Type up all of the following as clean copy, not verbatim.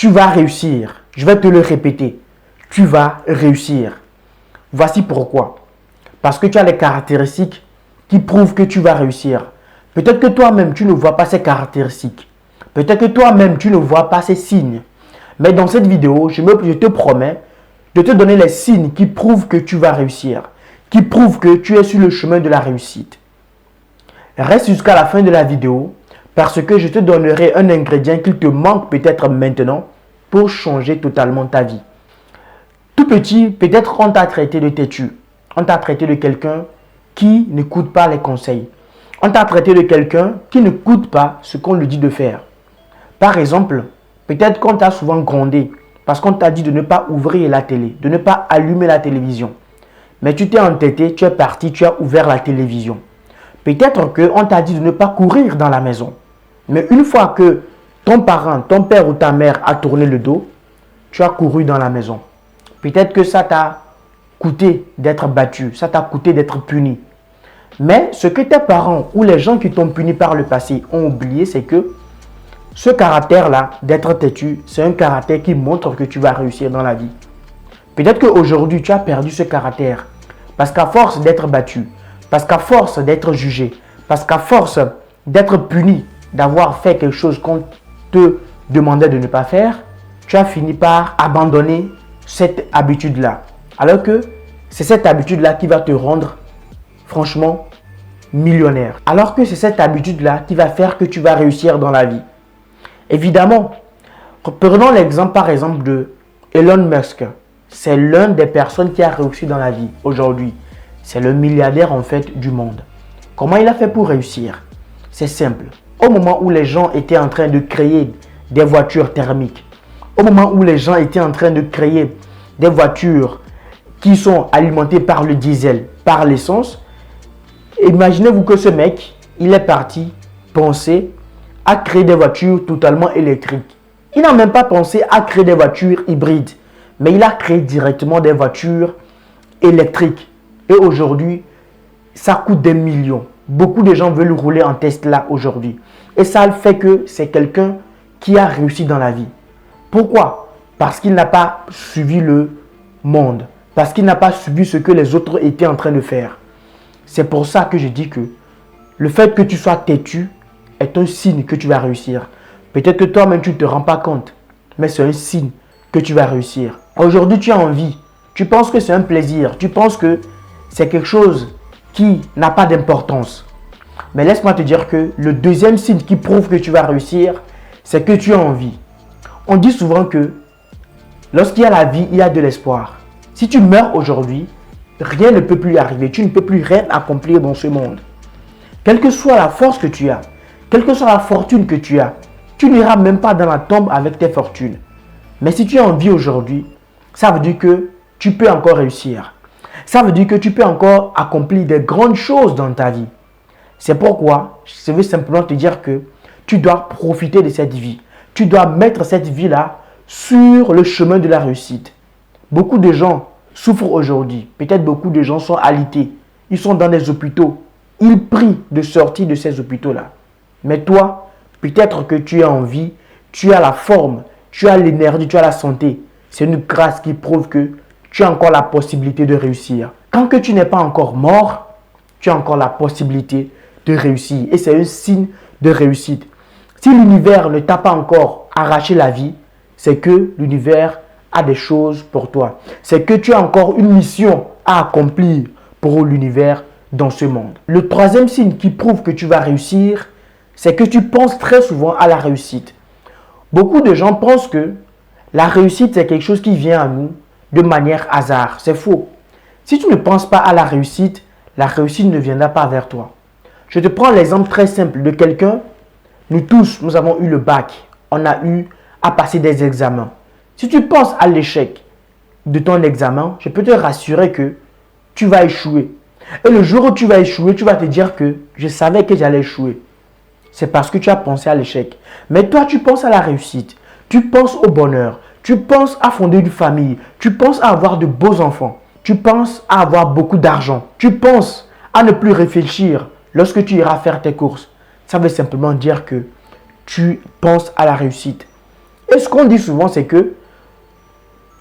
Tu vas réussir. Je vais te le répéter. Tu vas réussir. Voici pourquoi. Parce que tu as les caractéristiques qui prouvent que tu vas réussir. Peut-être que toi-même, tu ne vois pas ces caractéristiques. Peut-être que toi-même, tu ne vois pas ces signes. Mais dans cette vidéo, je te promets de te donner les signes qui prouvent que tu vas réussir. Qui prouvent que tu es sur le chemin de la réussite. Reste jusqu'à la fin de la vidéo parce que je te donnerai un ingrédient qu'il te manque peut-être maintenant pour changer totalement ta vie. Tout petit, peut-être on t'a traité de têtu. On t'a traité de quelqu'un qui n'écoute pas les conseils. On t'a traité de quelqu'un qui n'écoute pas ce qu'on lui dit de faire. Par exemple, peut-être qu'on t'a souvent grondé parce qu'on t'a dit de ne pas ouvrir la télé, de ne pas allumer la télévision. Mais tu t'es entêté, tu es parti, tu as ouvert la télévision. Peut-être qu'on t'a dit de ne pas courir dans la maison. Mais une fois que ton parent, ton père ou ta mère a tourné le dos, tu as couru dans la maison. Peut-être que ça t'a coûté d'être battu, ça t'a coûté d'être puni. Mais ce que tes parents ou les gens qui t'ont puni par le passé ont oublié, c'est que ce caractère-là, d'être têtu, c'est un caractère qui montre que tu vas réussir dans la vie. Peut-être qu'aujourd'hui, tu as perdu ce caractère parce qu'à force d'être battu, parce qu'à force d'être jugé, parce qu'à force d'être puni, d'avoir fait quelque chose qu'on te demandait de ne pas faire, tu as fini par abandonner cette habitude-là. Alors que c'est cette habitude-là qui va te rendre franchement millionnaire. Alors que c'est cette habitude-là qui va faire que tu vas réussir dans la vie. Évidemment, prenons l'exemple par exemple de Elon Musk. C'est l'un des personnes qui a réussi dans la vie aujourd'hui. C'est le milliardaire en fait du monde. Comment il a fait pour réussir? C'est simple. Au moment où les gens étaient en train de créer des voitures thermiques, au moment où les gens étaient en train de créer des voitures qui sont alimentées par le diesel, par l'essence, imaginez-vous que ce mec, il est parti penser à créer des voitures totalement électriques. Il n'a même pas pensé à créer des voitures hybrides, mais il a créé directement des voitures électriques. Et aujourd'hui, ça coûte des millions. Beaucoup de gens veulent rouler en Tesla aujourd'hui. Et ça fait que c'est quelqu'un qui a réussi dans la vie. Pourquoi? Parce qu'il n'a pas suivi le monde. Parce qu'il n'a pas suivi ce que les autres étaient en train de faire. C'est pour ça que je dis que le fait que tu sois têtu est un signe que tu vas réussir. Peut-être que toi-même tu ne te rends pas compte. Mais c'est un signe que tu vas réussir. Aujourd'hui tu as envie. Tu penses que c'est un plaisir. Tu penses que c'est quelque chose qui n'a pas d'importance. Mais laisse-moi te dire que le deuxième signe qui prouve que tu vas réussir, c'est que tu as envie. On dit souvent que lorsqu'il y a la vie, il y a de l'espoir. Si tu meurs aujourd'hui, rien ne peut plus arriver. Tu ne peux plus rien accomplir dans ce monde. Quelle que soit la force que tu as, quelle que soit la fortune que tu as, tu n'iras même pas dans la tombe avec tes fortunes. Mais si tu as envie aujourd'hui, ça veut dire que tu peux encore réussir. Ça veut dire que tu peux encore accomplir des grandes choses dans ta vie. C'est pourquoi je veux simplement te dire que tu dois profiter de cette vie. Tu dois mettre cette vie-là sur le chemin de la réussite. Beaucoup de gens souffrent aujourd'hui. Peut-être beaucoup de gens sont alités. Ils sont dans des hôpitaux. Ils prient de sortir de ces hôpitaux-là. Mais toi, peut-être que tu as envie, tu as la forme, tu as l'énergie, tu as la santé. C'est une grâce qui prouve que tu as encore la possibilité de réussir. Tant que tu n'es pas encore mort, tu as encore la possibilité de réussir. Et c'est un signe de réussite. Si l'univers ne t'a pas encore arraché la vie, c'est que l'univers a des choses pour toi. C'est que tu as encore une mission à accomplir pour l'univers dans ce monde. Le troisième signe qui prouve que tu vas réussir, c'est que tu penses très souvent à la réussite. Beaucoup de gens pensent que la réussite, c'est quelque chose qui vient à nous de manière hasard. C'est faux. Si tu ne penses pas à la réussite ne viendra pas vers toi. Je te prends l'exemple très simple de quelqu'un. Nous tous, nous avons eu le bac. On a eu à passer des examens. Si tu penses à l'échec de ton examen, je peux te rassurer que tu vas échouer. Et le jour où tu vas échouer, tu vas te dire que je savais que j'allais échouer. C'est parce que tu as pensé à l'échec. Mais toi, tu penses à la réussite. Tu penses au bonheur. Tu penses à fonder une famille. Tu penses à avoir de beaux enfants. Tu penses à avoir beaucoup d'argent. Tu penses à ne plus réfléchir lorsque tu iras faire tes courses. Ça veut simplement dire que tu penses à la réussite. Et ce qu'on dit souvent, c'est que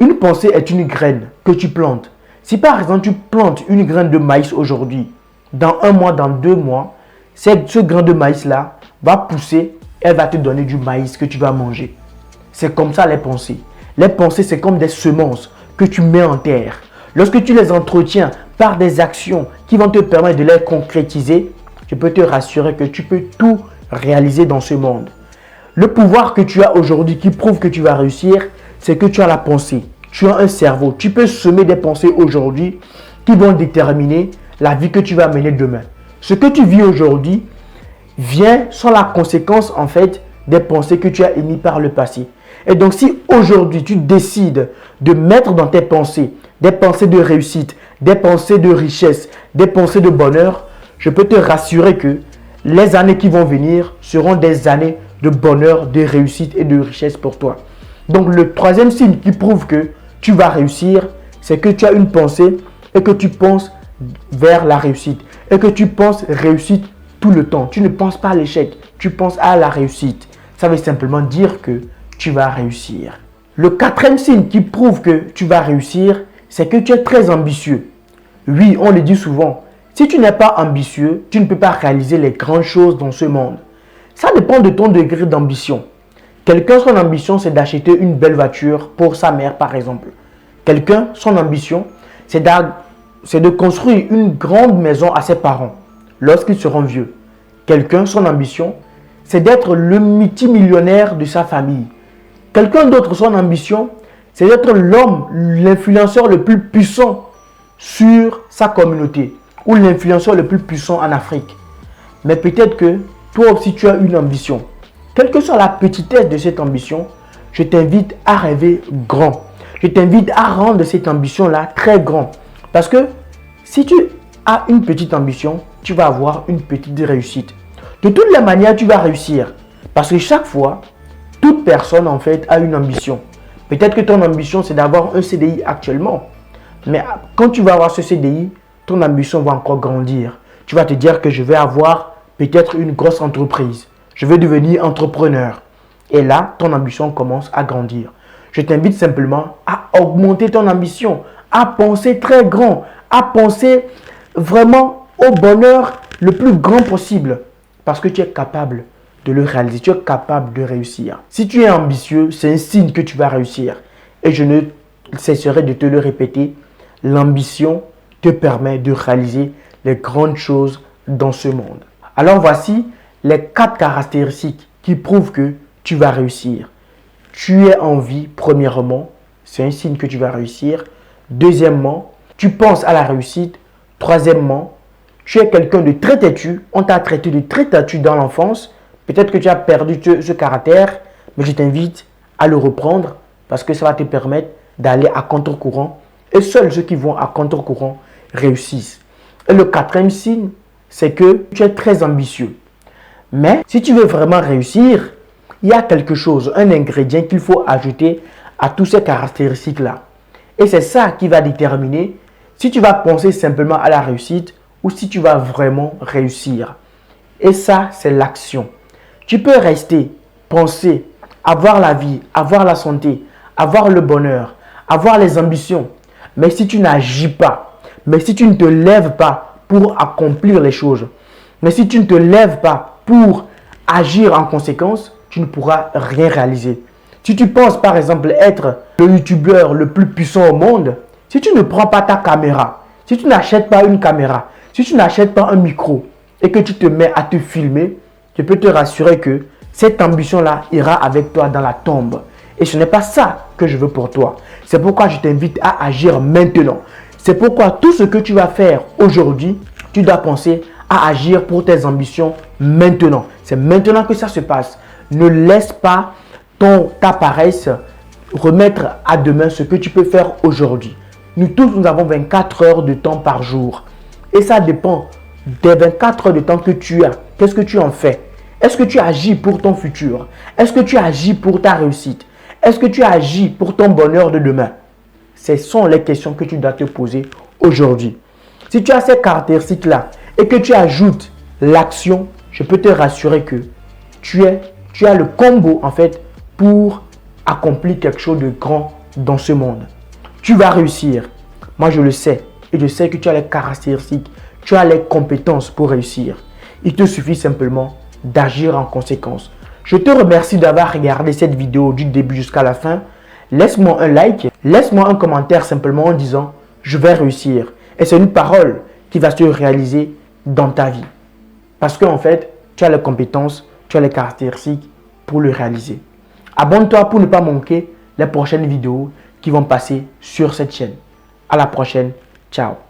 une pensée est une graine que tu plantes. Si par exemple tu plantes une graine de maïs aujourd'hui, dans 1 mois, dans 2 mois, ce grain de maïs-là va pousser, elle va te donner du maïs que tu vas manger. C'est comme ça les pensées. Les pensées, c'est comme des semences que tu mets en terre. Lorsque tu les entretiens par des actions qui vont te permettre de les concrétiser, je peux te rassurer que tu peux tout réaliser dans ce monde. Le pouvoir que tu as aujourd'hui qui prouve que tu vas réussir, c'est que tu as la pensée. Tu as un cerveau. Tu peux semer des pensées aujourd'hui qui vont déterminer la vie que tu vas mener demain. Ce que tu vis aujourd'hui vient sans la conséquence en fait des pensées que tu as émises par le passé. Et donc si aujourd'hui tu décides de mettre dans tes pensées des pensées de réussite, des pensées de richesse, des pensées de bonheur, je peux te rassurer que les années qui vont venir seront des années de bonheur, de réussite et de richesse pour toi. Donc le troisième signe qui prouve que tu vas réussir, c'est que tu as une pensée et que tu penses vers la réussite. Et que tu penses réussite tout le temps. Tu ne penses pas à l'échec, tu penses à la réussite. Ça veut simplement dire que tu vas réussir. Le quatrième signe qui prouve que tu vas réussir, c'est que tu es très ambitieux. Oui, on le dit souvent. Si tu n'es pas ambitieux, tu ne peux pas réaliser les grandes choses dans ce monde. Ça dépend de ton degré d'ambition. Quelqu'un, son ambition, c'est d'acheter une belle voiture pour sa mère, par exemple. Quelqu'un, son ambition, c'est de construire une grande maison à ses parents lorsqu'ils seront vieux. Quelqu'un, son ambition, c'est d'être le multimillionnaire de sa famille. Quelqu'un d'autre, son ambition, c'est d'être l'homme, l'influenceur le plus puissant sur sa communauté ou l'influenceur le plus puissant en Afrique. Mais peut-être que toi aussi tu as une ambition. Quelle que soit la petitesse de cette ambition, je t'invite à rêver grand. Je t'invite à rendre cette ambition-là très grand. Parce que si tu as une petite ambition, tu vas avoir une petite réussite. De toutes les manières, tu vas réussir. Parce que chaque fois, toute personne en fait a une ambition. Peut-être que ton ambition, c'est d'avoir un CDI actuellement. Mais quand tu vas avoir ce CDI, ton ambition va encore grandir. Tu vas te dire que je vais avoir peut-être une grosse entreprise. Je vais devenir entrepreneur. Et là, ton ambition commence à grandir. Je t'invite simplement à augmenter ton ambition, à penser très grand, à penser vraiment au bonheur le plus grand possible. Parce que tu es capable de le réaliser, tu es capable de réussir. Si tu es ambitieux, c'est un signe que tu vas réussir. Et je ne cesserai de te le répéter, l'ambition te permet de réaliser les grandes choses dans ce monde. Alors voici les 4 caractéristiques qui prouvent que tu vas réussir. Tu es en vie, premièrement, c'est un signe que tu vas réussir. Deuxièmement, tu penses à la réussite. Troisièmement, tu es quelqu'un de très têtu. On t'a traité de très têtu dans l'enfance. Peut-être que tu as perdu ce caractère, mais je t'invite à le reprendre parce que ça va te permettre d'aller à contre-courant. Et seuls ceux qui vont à contre-courant réussissent. Et le quatrième signe, c'est que tu es très ambitieux. Mais si tu veux vraiment réussir, il y a quelque chose, un ingrédient qu'il faut ajouter à toutes ces caractéristiques-là. Et c'est ça qui va déterminer si tu vas penser simplement à la réussite ou si tu vas vraiment réussir. Et ça, c'est l'action. Tu peux rester, penser, avoir la vie, avoir la santé, avoir le bonheur, avoir les ambitions. Mais si tu n'agis pas, mais si tu ne te lèves pas pour accomplir les choses, mais si tu ne te lèves pas pour agir en conséquence, tu ne pourras rien réaliser. Si tu penses par exemple être le youtubeur le plus puissant au monde, si tu ne prends pas ta caméra, si tu n'achètes pas une caméra, si tu n'achètes pas un micro et que tu te mets à te filmer, je peux te rassurer que cette ambition-là ira avec toi dans la tombe. Et ce n'est pas ça que je veux pour toi. C'est pourquoi je t'invite à agir maintenant. C'est pourquoi tout ce que tu vas faire aujourd'hui, tu dois penser à agir pour tes ambitions maintenant. C'est maintenant que ça se passe. Ne laisse pas ta paresse remettre à demain ce que tu peux faire aujourd'hui. Nous tous, nous avons 24 heures de temps par jour. Et ça dépend des 24 heures de temps que tu as. Qu'est-ce que tu en fais? Est-ce que tu agis pour ton futur? Est-ce que tu agis pour ta réussite? Est-ce que tu agis pour ton bonheur de demain? Ce sont les questions que tu dois te poser aujourd'hui. Si tu as ces caractéristiques-là et que tu ajoutes l'action, je peux te rassurer que tu as le combo en fait pour accomplir quelque chose de grand dans ce monde. Tu vas réussir. Moi, je le sais. Et je sais que tu as les caractéristiques, tu as les compétences pour réussir. Il te suffit simplement d'agir en conséquence. Je te remercie d'avoir regardé cette vidéo du début jusqu'à la fin. Laisse-moi un like, laisse-moi un commentaire simplement en disant « Je vais réussir ». Et c'est une parole qui va se réaliser dans ta vie. Parce qu'en fait, tu as les compétences, tu as les caractéristiques pour le réaliser. Abonne-toi pour ne pas manquer les prochaines vidéos qui vont passer sur cette chaîne. À la prochaine. Ciao.